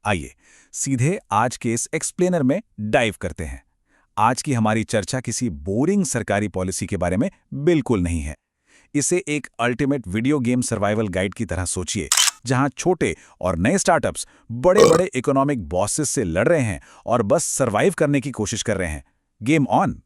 आइए सीधे आज के इस एक्सप्लेनर में डाइव करते हैं। आज की हमारी चर्चा किसी बोरिंग सरकारी पॉलिसी के बारे में बिल्कुल नहीं है। इसे एक ultimate video game survival guide की तरह सोचिए, जहां छोटे और नए स्टार्टअप्स बड़े-बड़े इकोनॉमिक बॉसेस से लड़ रहे हैं और बस सर्वाइव करने की कोशिश कर रहे हैं। Game on.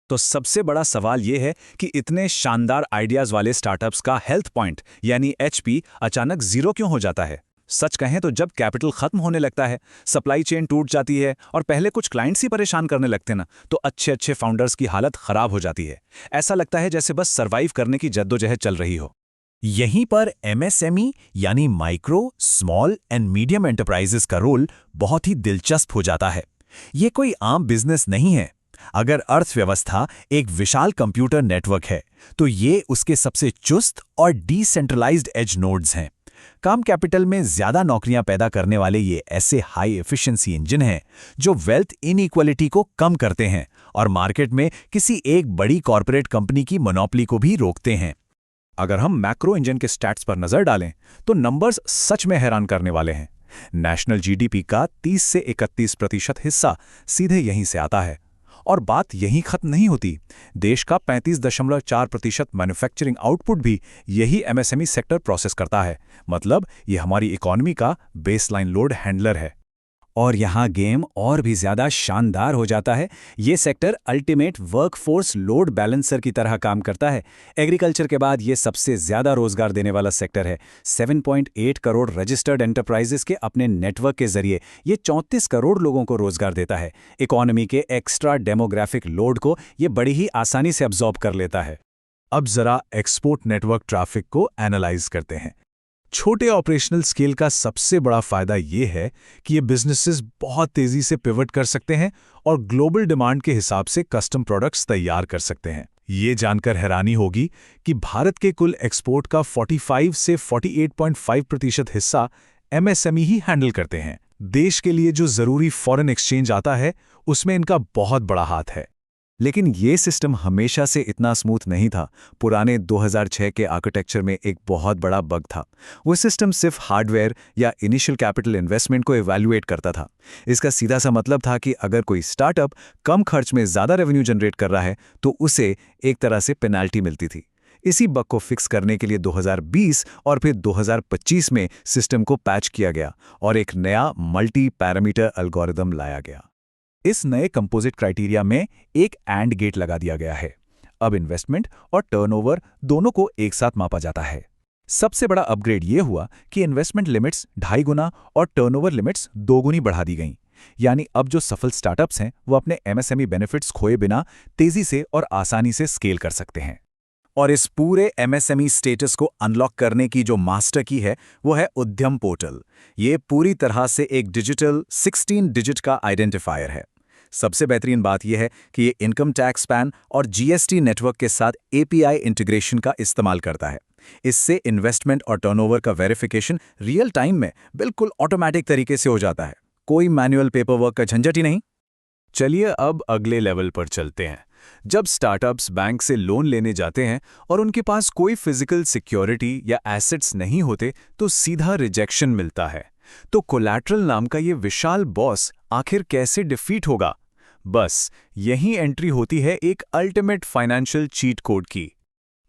तो सबसे बड़ा सवाल यह है कि इतने शानदार आइडियाज वाले स्टार्टअप्स का हेल्थ पॉइंट यानी एचपी अचानक जीरो क्यों हो जाता है। सच कहें तो जब कैपिटल खत्म होने लगता है, सप्लाई चेन टूट जाती है और पहले कुछ क्लाइंट्स ही परेशान करने लगते हैं ना, तो अच्छे अच्छे फाउंडर्स की हालत खराब हो जाती है। ऐसा लगता है जैसे बस सर्वाइव करने की जद्दोजहद चल रही हो। यहीं पर एमएसएमई यानी micro, small and medium enterprises का रोल बहुत ही दिलचस्प हो जाता है। ये कोई आम बिजनेस नहीं है। अगर अर्थव्यवस्था एक विशाल कंप्यूटर नेटवर्क है, तो ये उसके सबसे चुस्त और डिसेंट्रलाइज्ड एज नोड्स हैं। कम कैपिटल में ज्यादा नौकरियां पैदा करने वाले ये ऐसे हाई एफिशिएंसी इंजन हैं जो वेल्थ इनइक्वालिटी को कम करते हैं और मार्केट में किसी एक बड़ी कॉरपोरेट कंपनी की मोनोपोली को भी रोकते हैं। अगर हम मैक्रो इंजन के स्टैट्स पर नजर डालें तो नंबर्स सच में हैरान करने वाले हैं। नेशनल जीडीपी का 30 से 31% हिस्सा सीधे यहीं से आता है। और बात यहीं खत्म नहीं होती। देश का 35.4% मैन्युफैक्चरिंग आउटपुट भी यही एमएसएमई सेक्टर प्रोसेस करता है। मतलब ये हमारी इकोनॉमी का बेसलाइन लोड हैंडलर है। और यहाँ गेम और भी ज्यादा शानदार हो जाता है। ये sector ultimate workforce load balancer की तरह काम करता है। एग्रीकल्चर के बाद ये सबसे ज्यादा रोजगार देने वाला सेक्टर है। 7.8 करोड़ रजिस्टर्ड एंटरप्राइजेस के अपने नेटवर्क के जरिए ये 34 करोड़ लोगों को रोजगार देता है। इकोनॉमी के एक्स्ट्रा डेमोग्राफिक लोड को ये बड़ी ही आसानी से अब्जॉर्ब कर लेता है। अब जरा एक्सपोर्ट नेटवर्क ट्रैफिक को एनालाइज करते हैं। छोटे ऑपरेशनल स्केल का सबसे बड़ा फायदा ये है कि ये बिजनेसेस बहुत तेजी से पिवट कर सकते हैं और ग्लोबल डिमांड के हिसाब से कस्टम प्रोडक्ट्स तैयार कर सकते हैं। ये जानकर हैरानी होगी कि भारत के कुल एक्सपोर्ट का 45 से 48.5% हिस्सा एमएसएमई ही हैंडल करते हैं। देश के लिए जो जरूरी फॉरेन एक्सचेंज आता है, उसमें इनका बहुत बड़ा हाथ है। लेकिन ये सिस्टम हमेशा से इतना स्मूथ नहीं था। पुराने 2006 के आर्किटेक्चर में एक बहुत बड़ा बग था। वो सिस्टम सिर्फ हार्डवेयर या इनिशियल कैपिटल इन्वेस्टमेंट को इवैल्यूएट करता था। इसका सीधा सा मतलब था कि अगर कोई स्टार्टअप कम खर्च में ज़्यादा रेवेन्यू जनरेट कर रहा है, तो उसे एक तरह से पेनाल्टी मिलती थी। इसी बग को फिक्स करने के लिए 2020 और फिर 2025 में सिस्टम को पैच किया गया और एक नया मल्टी पैरामीटर एल्गोरिदम लाया गया। इस नए कंपोजिट क्राइटेरिया में एक एंड गेट लगा दिया गया है। अब इन्वेस्टमेंट और टर्नओवर दोनों को एक साथ मापा जाता है। सबसे बड़ा अपग्रेड यह हुआ कि इन्वेस्टमेंट लिमिट्स 2.5 गुना और टर्नओवर लिमिट्स 2 गुनी बढ़ा दी गईं। यानी अब जो सफल स्टार्टअप्स हैं, वो अपने एमएसएमई बेनिफिट्स खोए बिना तेजी से और आसानी से स्केल कर सकते हैं। और इस पूरे एमएसएमई स्टेटस को अनलॉक करने की जो मास्टर की है, वो है उद्यम पोर्टल। ये पूरी तरह से एक डिजिटल 16 डिजिट का आइडेंटिफायर है। सबसे बेहतरीन बात यह है कि ये इनकम टैक्स पैन और जीएसटी नेटवर्क के साथ एपीआई इंटीग्रेशन का इस्तेमाल करता है। इससे इन्वेस्टमेंट और टर्नओवर का वेरिफिकेशन रियल टाइम में बिल्कुल ऑटोमेटिक तरीके से हो जाता है। कोई मैनुअल पेपरवर्क का झंझट ही नहीं। चलिए अब अगले लेवल पर चलते हैं। जब स्टार्टअप्स बैंक से लोन लेने जाते हैं और उनके पास कोई फिजिकल सिक्योरिटी या एसेट्स नहीं होते, तो सीधा रिजेक्शन मिलता है। तो कोलैटरल नाम का ये विशाल बॉस आखिर कैसे डिफीट होगा? बस यही एंट्री होती है एक अल्टीमेट फाइनेंशियल चीट कोड की।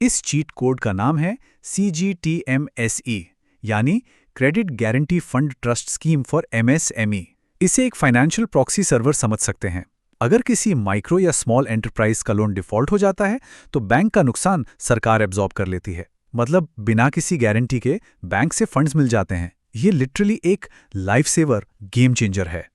इस चीट कोड का नाम है CGTMSE, यानी credit guarantee fund trust scheme for MSME. इसे एक फाइनेंशियल प्रॉक्सी सर्वर समझ सकते हैं। अगर किसी माइक्रो या स्मॉल एंटरप्राइज का लोन डिफॉल्ट हो जाता है, तो बैंक का नुकसान सरकार एब्जॉर्ब कर लेती है। मतलब बिना किसी गारंटी के बैंक से फंड्स मिल जाते हैं। ये लिटरली एक लाइफ सेवर, गेम चेंजर है।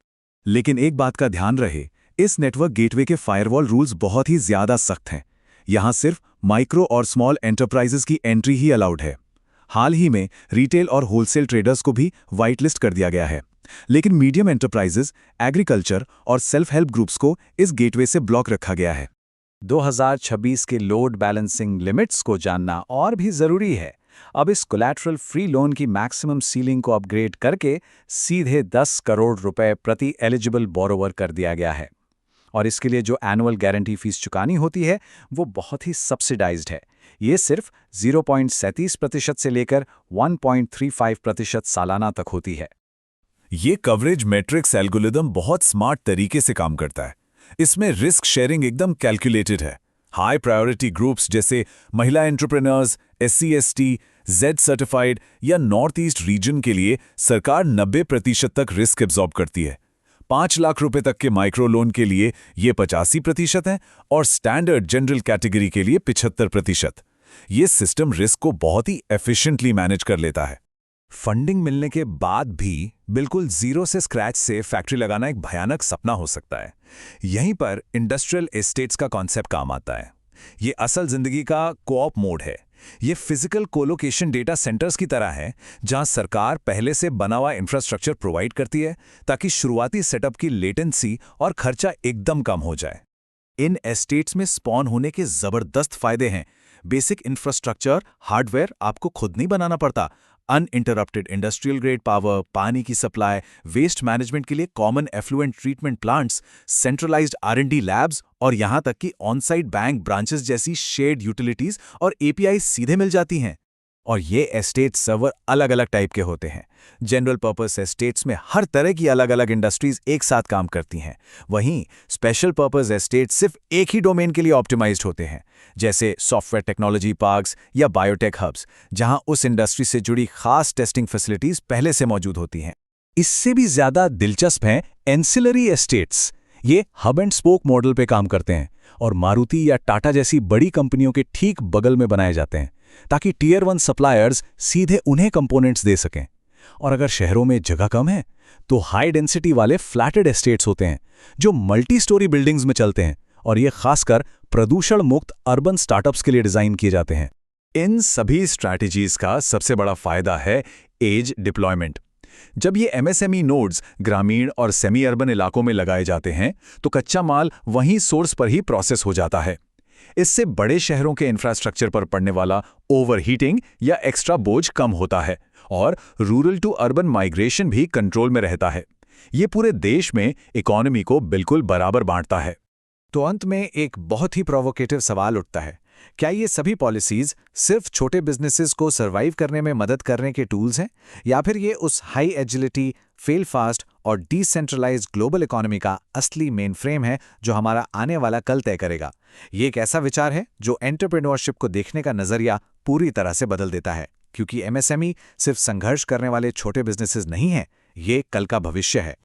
लेकिन एक बात का ध्यान रहे, इस नेटवर्क गेटवे के फायरवॉल रूल्स बहुत ही ज्यादा सख्त हैं। यहां सिर्फ माइक्रो और स्मॉल एंटरप्राइजेस की एंट्री ही अलाउड है। हाल ही में रिटेल और होलसेल ट्रेडर्स को भी व्हाइट लिस्ट कर दिया गया है। लेकिन मीडियम एंटरप्राइजेस, एग्रीकल्चर और सेल्फ हेल्प ग्रुप्स को इस गेटवे से ब्लॉक रखा गया है। 2026 के लोड बैलेंसिंग लिमिट्स को जानना और भी जरूरी है। अब इस कोलैटरल फ्री लोन की मैक्सिमम सीलिंग को अपग्रेड करके सीधे 10 करोड़ रुपए प्रति एलिजिबल बोरोवर कर दिया गया है। और इसके लिए जो एनुअल गारंटी फीस चुकानी होती है, वो बहुत ही सब्सिडाइज्ड है। ये सिर्फ 0.37% से लेकर 1.35% सालाना तक होती है। ये कवरेज मैट्रिक्स एल्गोरिदम बहुत स्मार्ट तरीके से काम करता है। इसमें रिस्क शेयरिंग एकदम कैलकुलेटेड है। हाई प्रायोरिटी ग्रुप्स जैसे महिला एंटरप्रेन्योर्स, SC/ST, Z सर्टिफाइड या नॉर्थ ईस्ट रीजन के लिए सरकार 90% तक रिस्क एब्जॉर्ब करती है। 5 लाख रुपए तक के माइक्रो लोन के लिए ये 85% है और स्टैंडर्ड जनरल कैटेगरी के लिए 75%। ये सिस्टम रिस्क को बहुत ही एफिशिएंटली मैनेज कर लेता है। फंडिंग मिलने के बाद भी बिल्कुल जीरो से स्क्रैच से फैक्ट्री लगाना एक भयानक सपना हो सकता है। यहीं पर इंडस्ट्रियल एस्टेट्स का कॉन्सेप्ट काम आता है। ये असल जिंदगी का कोऑप मोड है। ये फिजिकल कोलोकेशन डेटा सेंटर्स की तरह है, जहां सरकार पहले से बना हुआ इंफ्रास्ट्रक्चर प्रोवाइड करती है ताकि शुरुआती सेटअप की लेटेंसी और खर्चा एकदम कम हो जाए। इन एस्टेट्स में स्पॉन होने के जबरदस्त फायदे हैं। बेसिक इंफ्रास्ट्रक्चर, हार्डवेयर आपको खुद नहीं बनाना पड़ता। अनइंटरप्टेड इंडस्ट्रियल ग्रेड पावर, पानी की सप्लाई, वेस्ट मैनेजमेंट के लिए common effluent treatment plants, centralized R&D labs और यहां तक कि ऑन-साइट बैंक ब्रांचेस जैसी शेयर्ड यूटिलिटीज और API सीधे मिल जाती हैं। और ये एस्टेट सर्वर अलग अलग टाइप के होते हैं। जनरल पर्पस एस्टेट्स में हर तरह की अलग अलग इंडस्ट्रीज एक साथ काम करती हैं। वहीं स्पेशल पर्पस एस्टेट्स सिर्फ एक ही डोमेन के लिए ऑप्टिमाइज्ड होते हैं, जैसे सॉफ्टवेयर टेक्नोलॉजी पार्क्स या बायोटेक हब्स, जहां उस इंडस्ट्री से जुड़ी खास टेस्टिंग फैसिलिटीज पहले से मौजूद होती हैं। इससे भी ज्यादा दिलचस्प हैं एंसिलरी एस्टेट्स। ये हब एंड स्पोक मॉडल पे काम करते हैं और मारुति या टाटा जैसी बड़ी कंपनियों के ठीक बगल में बनाए जाते हैं, ताकि टियर 1 सप्लायर्स सीधे उन्हें कंपोनेंट्स दे सकें। और अगर शहरों में जगह कम है तो हाई डेंसिटी वाले फ्लैटेड एस्टेट्स होते हैं, जो मल्टी स्टोरी बिल्डिंग्स में चलते हैं, और ये खासकर प्रदूषण मुक्त अर्बन स्टार्टअप्स के लिए डिजाइन किए जाते हैं। इन सभी स्ट्रैटेजीज का सबसे बड़ा फायदा है एज डिप्लॉयमेंट। जब ये MSME नोड्स ग्रामीण और सेमी अर्बन इलाकों में लगाए जाते हैं तो कच्चा माल वहीं सोर्स पर ही प्रोसेस हो जाता है। इससे बड़े शहरों के इंफ्रास्ट्रक्चर पर पड़ने वाला ओवरहीटिंग या एक्स्ट्रा बोझ कम होता है और रूरल टू अर्बन माइग्रेशन भी कंट्रोल में रहता है। ये पूरे देश में इकोनॉमी को बिल्कुल बराबर बांटता है। तो अंत में एक बहुत ही प्रोवोकेटिव सवाल उठता है, क्या ये सभी पॉलिसीज सिर्फ छोटे बिजनेसेस को सर्वाइव करने में मदद करने के टूल्स हैं, या फिर ये उस हाई एजिलिटी, फेल फास्ट और डिसेंट्रलाइज्ड ग्लोबल इकोनॉमी का असली मेन फ्रेम है जो हमारा आने वाला कल तय करेगा? ये एक ऐसा विचार है जो एंटरप्रेन्योरशिप को देखने का नजरिया पूरी तरह से बदल देता है, क्योंकि MSME सिर्फ संघर्ष करने वाले छोटे बिजनेसेस नहीं हैं, ये कल का भविष्य है।